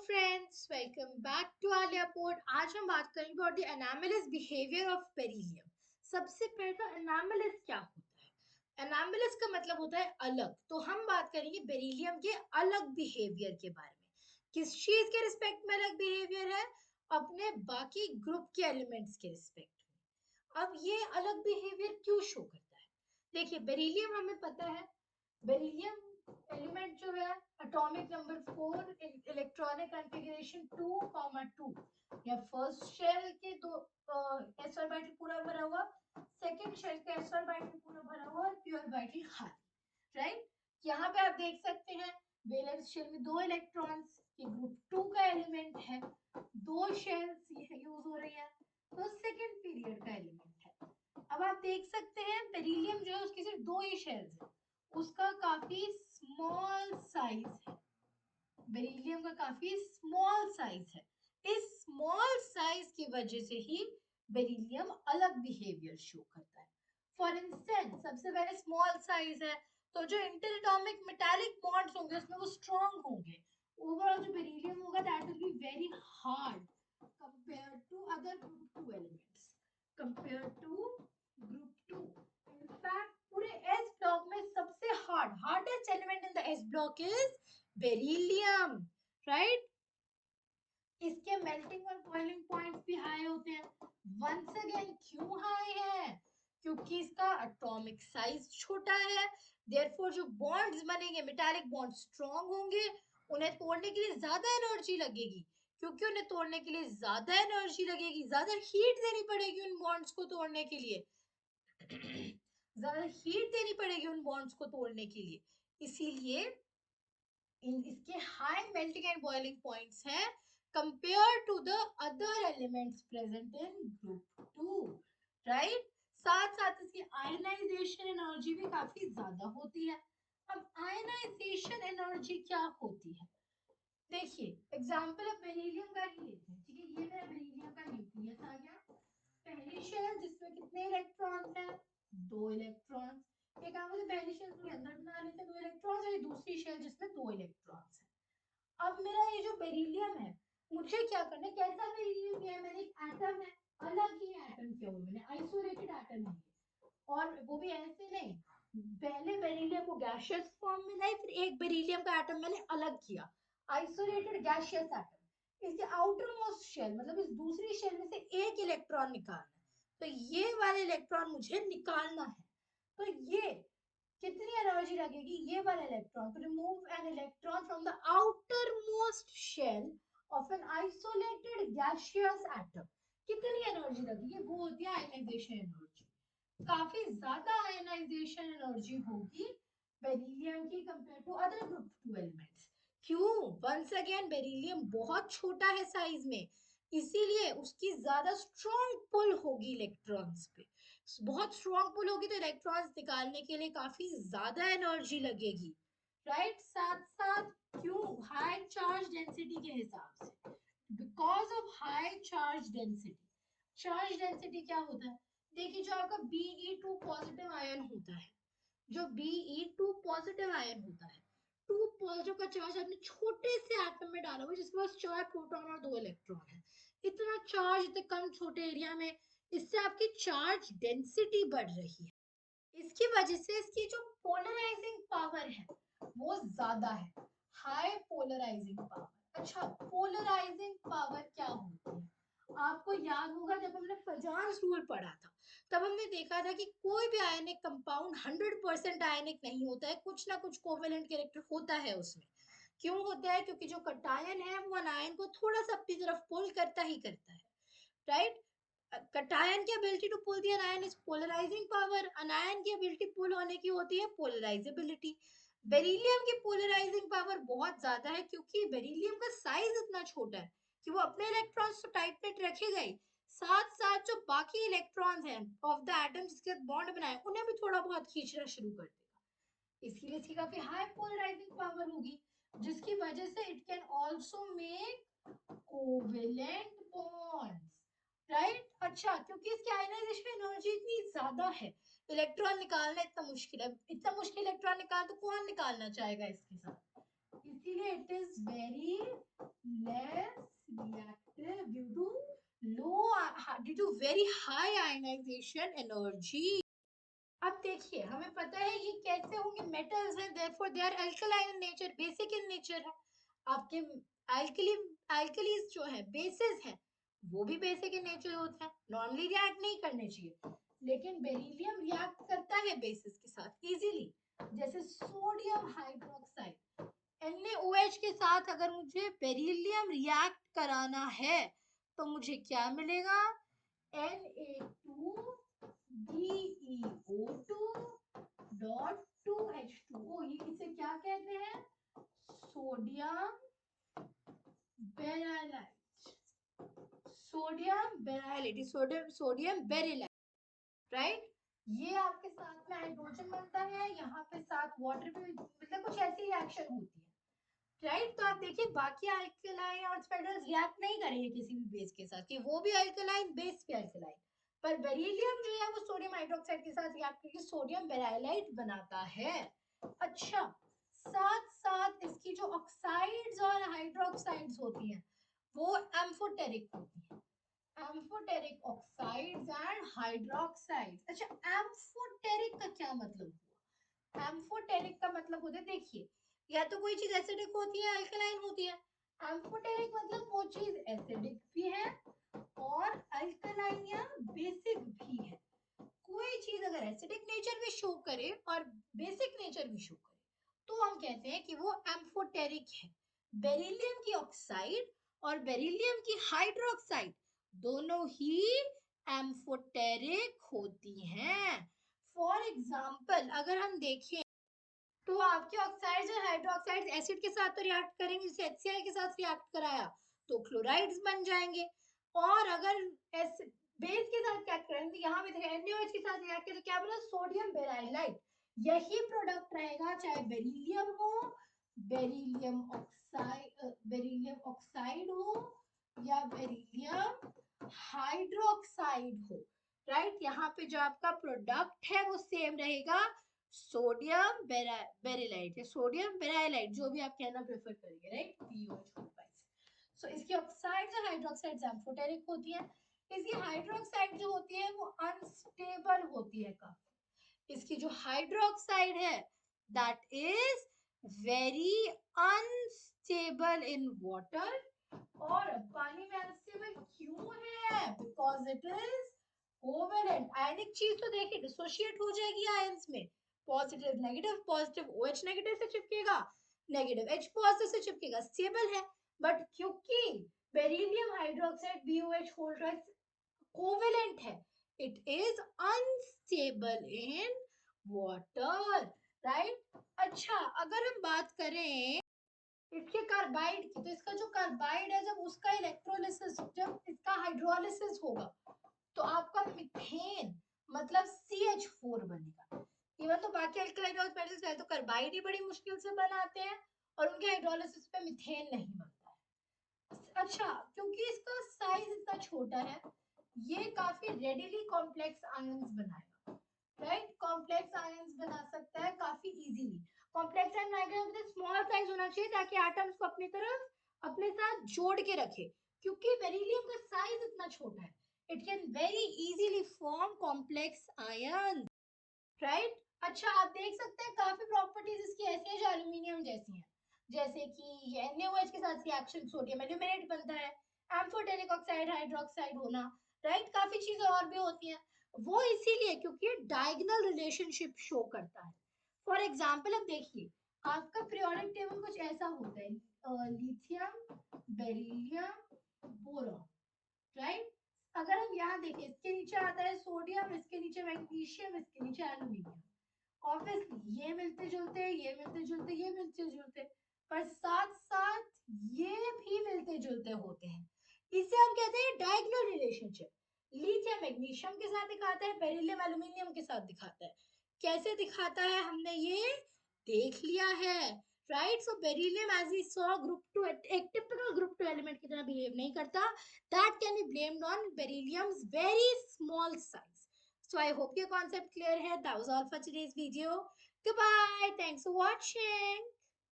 Friends, welcome back to Aliya Port. आज हम बात करेंगे about the anomalous behaviour of beryllium. सबसे पहले तो एनामेलिस क्या होता है? एनामेलिस का मतलब होता है अलग। तो हम बात करेंगे बेरिलियम के अलग बिहेवियर के बारे में। किस चीज के रिस्पेक्ट में अलग बिहेवियर है? अपने बाकी ग्रुप के एलिमेंट्स के रिस्पेक्ट में। अब ये अलग बिहेवियर क्यों शो करता है? देखिए, बेरिलियम हमें पता है, बेरिलियम एलिमेंट जो है एटॉमिक नंबर 4, इलेक्ट्रॉनिक कॉन्फ़िगरेशन 2,2 या फर्स्ट शेल के दो एस ऑर्बिटल पूरा भरा हुआ, सेकंड शेल का एस ऑर्बिटल पूरा भरा हुआ और पी ऑर्बिटल खाली, राइट। यहाँ पे आप देख सकते हैं वैलेंस शेल में दो इलेक्ट्रॉन्स, ये ग्रुप 2 का एलिमेंट है, दो शेल्स यूज हो रही है, तो सेकंड पीरियड का एलिमेंट है। अब आप देख सकते हैं बेरिलियम जो है उसकी सिर्फ दो ही शेल्स है, उसका काफी स्मॉल साइज है, बेरिलियम का काफी स्मॉल साइज है। इस स्मॉल साइज की वजह से ही बेरिलियम अलग बिहेवियर शो करता है। फॉर इंस्टेंस, सबसे पहले स्मॉल साइज है तो जो इंटरएटॉमिक मेटालिक बॉन्ड्स होंगे उसमें वो स्ट्रॉन्ग होंगे। ओवरऑल जो बेरिलियम होगा that will be very hard compare to other group 2 elements, compare to group 2। In fact पूरे एस ब्लॉक में सबसे hardest element in the S block is beryllium, right. इसके मेल्टिंग और बॉइलिंग पॉइंट्स भी high होते हैं। वंस अगेन क्यों high है? क्योंकि इसका एटॉमिक साइज छोटा है, देयरफॉर जो बॉन्ड्स बनेंगे मेटालिक बॉन्ड स्ट्रॉन्ग होंगे, उन्हें तोड़ने के लिए ज्यादा एनर्जी लगेगी। क्योंकि उन्हें तोड़ने के लिए ज्यादा एनर्जी लगेगी, ज्यादा हीट देनी पड़ेगी उन बॉन्ड्स को तोड़ने के लिए ज्यादा हीट देनी पड़ेगी उन बॉन्ड्स को तोड़ने के लिए। इसीलिए इसके high melting and boiling points हैं compare to the other elements present in group 2, right. साथ साथ इसकी आयनाइजेशन एनर्जी भी काफी ज्यादा होती है। अब आयनाइजेशन एनर्जी क्या होती है? देखिए, एग्जांपल अब बेरिलियम का ही लेते हैं, ठीक है। ये मेरा बेरिलियम का न्यूक्लियस आ गया, पहली शेल जिसमें कितने इलेक्ट्रॉन्स हैं? दो इलेक्ट्रॉन्स। ये काम मुझे पहली शेल के अंदर बना लेते हैं दो इलेक्ट्रॉन्स, और ये दूसरी शेल जिसमें दो इलेक्ट्रॉन्स हैं। अब मेरा ये जो बेरिलियम है, मुझे क्या करना है? कैसा बेरिलियम किया है मैंने? एक एटम है, अलग ही एटम किया हुआ मैंने, आइसोलेटेड एटम है, और वो भी ऐसे नहीं। पहले बेरिलियम को गैसियस फॉर्म में लाई, फिर एक बेरिलियम का एटम मैंने अलग किया, आइसोलेटेड गैसियस एटम। इसके आउटर मोस्ट शेल मतलब इस दूसरी शेल में से एक इलेक्ट्रॉन निकालना है, तो ये वाला इलेक्ट्रॉन मुझे निकालना है। तो ये कितनी एनर्जी लगेगी? ये वाला electron to remove an electron from the outermost shell of an isolated gaseous atom, कितनी एनर्जी लगेगी? वो होती है आयनाइजेशन एनर्जी। काफी ज्यादा आयनाइजेशन एनर्जी होगी बेरिलियम की compare to other group 2 elements. क्यों? वंस अगेन बेरिलियम बहुत छोटा है साइज में, इसीलिए उसकी ज्यादा स्ट्रॉन्ग पुल होगी इलेक्ट्रॉन्स पे। बहुत स्ट्रॉन्ग पुल होगी तो इलेक्ट्रॉन्स निकालने के लिए काफी ज्यादा एनर्जी लगेगी, राइट। साथ साथ क्यों? हाई चार्ज डेंसिटी के हिसाब से, because of high charge density. Charge density क्या होता है? देखिए, जो आपका Be2 पॉजिटिव आयन होता है, जो Be2 पॉजिटिव आयन होता है, 2 पॉजिटिव का चार्ज आपने छोटे से एटम में डाला हुआ जिसके पास 4 प्रोटॉन और 2 इलेक्ट्रॉन है। इतना चार्ज इतने कम छोटे एरिया में, इससे आपकी चार्ज डेंसिटी बढ़ रही है। इसकी वजह से इसकी जो पोलराइजिंग पावर है वो ज्यादा है, हाई पोलराइजिंग पावर। अच्छा, पोलराइजिंग पावर क्या होती है? आपको याद होगा जब हमने फजान्स रूल पढ़ा था, तब हमने देखा था कि कोई भी आयनिक कंपाउंड 100% आयनिक नहीं होता है, कुछ ना कुछ कोवेलेंट कैरेक्टर होता है उसमें। क्यों होता है? क्योंकि जो कटायन है वो अनायन को थोड़ा सा अपनी तरफ पुल करता ही करता है, राइट। कटायन की ability to pull the ion is polarising power, anion की एबिलिटी पुल होने की होती है पोलराइजेबिलिटी। बेरिलियम की पोलराइजिंग पावर बहुत ज्यादा है क्योंकि बेरिलियम का साइज इतना छोटा है कि वो अपने इलेक्ट्रॉन्स तो टाइट पे रखेगा ही, साथ साथ जो बाकी इलेक्ट्रॉन्स हैं ऑफ द एटम जिसके साथ बॉन्ड बनाए उन्हें भी थोड़ा बहुत खींचना शुरू कर देगा। इसलिए इसकी काफी हाई पोलराइजिंग पावर होगी, जिसकी वजह से it can also make covalent bonds, right. अच्छा, क्योंकि इसकी आयनाइजेशन एनर्जी इतनी ज्यादा है, इलेक्ट्रॉन निकालना इतना मुश्किल है, इतना मुश्किल इलेक्ट्रॉन निकाल तो कौन निकालना चाहेगा इसके साथ, इसीलिए it is very very high ionization energy. अब देखिए हमें पता है ये कैसे होंगे, मेटल्स हैं, therefore they are alkaline in nature, basic in nature है। आपके alkali alkalis जो है bases है वो भी बेसिक इन नेचर होता है, नॉर्मली रिएक्ट नहीं करने चाहिए, लेकिन बेरिलियम रिएक्ट करता है बेसिस के साथ इजीली। जैसे सोडियम हाइड्रोक्साइड NaOH के साथ अगर मुझे बेरिलियम रिएक्ट कराना है तो मुझे क्या मिलेगा, Na2BeO2 ये इसे क्या कहते हैं, सोडियम बेरिलाइट, सोडियम बेरिलाइट, राइट। ये आपके साथ में हाइड्रोजन बनता है, यहाँ पे साथ वाटर भी, मतलब कुछ ऐसी रिएक्शन होती है, राइट। तो आप देखिए बाकी अल्कलाइन और मेटल्स रिएक्ट नहीं करेंगे किसी भी बेस के साथ कि वो भी अल्कलाइन बेस पे अल्कलाइन, पर बेरिलियम जो है वो सोडियम हाइड्रोक्साइड के साथ रिएक्ट करके सोडियम बेरिलाइट बनाता है। अच्छा, साथ साथ इसकी जो ऑक्साइड्स और हाइड्रोक्साइड्स होती हैं वो एम्फोटेरिक होती हैं, एम्फोटेरिक ऑक्साइड्स एंड हाइड्रोक्साइड्स। अच्छा, एम्फोटेरिक का क्या मतलब हुआ, एम्फोटेरिक का मतलब होता है, देखिए या तो कोई चीज एसिडिक होती है अल्कलाइन होती है, एम्फोटेरिक मतलब वो चीज एसिडिक भी है और अल्कलाइन या बेसिक भी है। कोई चीज अगर एसिडिक नेचर भी शो करे और बेसिक नेचर भी शो करे तो हम कहते हैं कि वो एम्फोटेरिक है। बेरिलियम की ऑक्साइड और बेरिलियम की हाइड्रोक्साइड दोनों ही एम्फोटेरिक होती हैं। फॉर एग्जाम्पल अगर हम देखें तो आपके ऑक्साइड्स और हाइड्रोक्साइड्स एसिड के साथ तो रिएक्ट करेंगे, जैसे HCl के साथ रिएक्ट कराया तो क्लोराइड्स बन जाएंगे, और अगर बेस के साथ क्या करेंगे, यहाँ पे NaOH के साथ रिएक्ट करें तो क्या बना, सोडियम बेरिलाइट। यही प्रोडक्ट रहेगा चाहे बेरिलियम हो, बेरिलियम ऑक्साइड हो या बेरिलियम हाइड्रोक्साइड हो, राइट। यहाँ पे जो आपका प्रोडक्ट है वो सेम रहेगा, सोडियम बेरिलाइट या सोडियम बेरिलाइट, जो भी आप कहना प्रेफर करेंगे, राइट, POH। सो इसकी ऑक्साइड्स और हाइड्रोक्साइड्स एम्फोटेरिक होती हैं। इसकी हाइड्रोक्साइड जो होती है वो अनस्टेबल होती है काफी। इसकी जो हाइड्रोक्साइड है that is very unstable in water, और पानी में अनस्टेबल क्यों है, because it is covalent. Ionic चीज तो देखिए डिसोशिएट हो जाएगी आयंस में, positive negative, positive OH negative से चिपकेगा, नेगेटिव H पॉजिटिव से चिपकेगा, स्टेबल है। बट क्योंकि beryllium hydroxide BOH hold covalent है, it is unstable in water, right. अच्छा, अगर हम बात करें इसके कार्बाइड की, तो इसका जो कार्बाइड है जब उसका इलेक्ट्रोलिसिस, जब इसका हाइड्रोलिसिस होगा तो आपका मीथेन मतलब CH4 बनेगा। इवन तो बाकी अल्कलाइन मेटल्स है तो कार्बाइड ही बड़ी मुश्किल से बनाते हैं और उनके हाइड्रोलिसिस पे मीथेन नहीं बनता है। अच्छा, क्योंकि इसका साइज इतना छोटा है ये काफी रेडिली कॉम्प्लेक्स आयंस बनाएगा, राइट। कॉम्प्लेक्स आयंस बना सकता है काफी इजीली। कॉम्प्लेक्स आयन बनाएगा स्मॉल साइज होना चाहिए ताकि एटम्स को अपनी तरफ अपने साथ जोड़ के रखे, क्योंकि बेरिलियम का साइज इतना छोटा है, it can very easily form complex ion, right. अच्छा, आप देख सकते हैं काफी प्रॉपर्टीज इसकी ऐसी है जो एल्यूमिनियम जैसी हैं, जैसे कि ये NaOH के साथ रिएक्शन सोडियम एल्यूमिनेट बनता है, एम्फोटेरिक ऑक्साइड हाइड्रोक्साइड होना, राइट। काफी चीजें और भी होती हैं, वो इसीलिए क्योंकि डायगोनल रिलेशनशिप शो करता है। फॉर एग्जांपल अब देखिए आपका पीरियोडिक टेबल कुछ ऐसा होता है, लिथियम, बेरिलियम, बोरॉन, राइट। अगर हम यहाँ देखें इसके नीचे आता है सोडियम, इसके नीचे मैग्नीशियम, इसके नीचे एल्यूमिनियम, ऑब्वियसली ये मिलते जुलते, ये मिलते जुलते, ये मिलते जुलते, पर साथ साथ ये भी मिलते जुलते होते हैं, इसे हम कहते हैं डायगोनल रिलेशनशिप। लिथियम मैग्नीशियम के साथ दिखाता है, बेरिलियम एल्यूमिनियम के साथ दिखाता है। कैसे दिखाता है हमने ये देख लिया है, right. So beryllium as we saw group two, एक टिपिकल ग्रुप टू एलिमेंट की तरह बिहेव नहीं करता, that can be blamed on beryllium's very small size. So I hope your concept clear है. That was all for today's video. Goodbye. Thanks for watching.